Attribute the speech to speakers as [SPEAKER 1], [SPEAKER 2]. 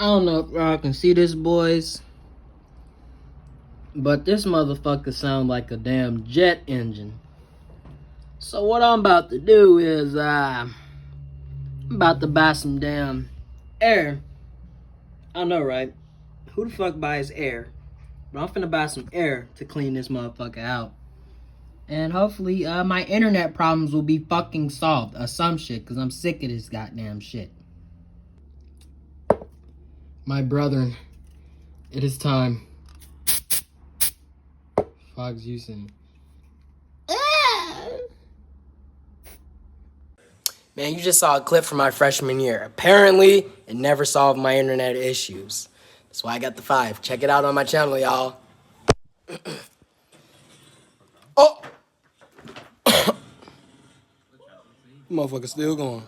[SPEAKER 1] I don't know if y'all can see this, boys, but this motherfucker sound like a damn jet engine. So what I'm about to do is, I'm about to buy some damn air. I know, right? Who the fuck buys air? But I'm finna buy some air to clean this motherfucker out. And hopefully, my internet problems will be fucking solved, or some shit, because I'm sick of this goddamn shit. My brethren, it is time. Fox Houston. Man, you just saw a clip from my freshman year. Apparently, it never solved my internet issues. That's why I got the 5. Check it out on my channel, y'all. Oh! Motherfucker still going.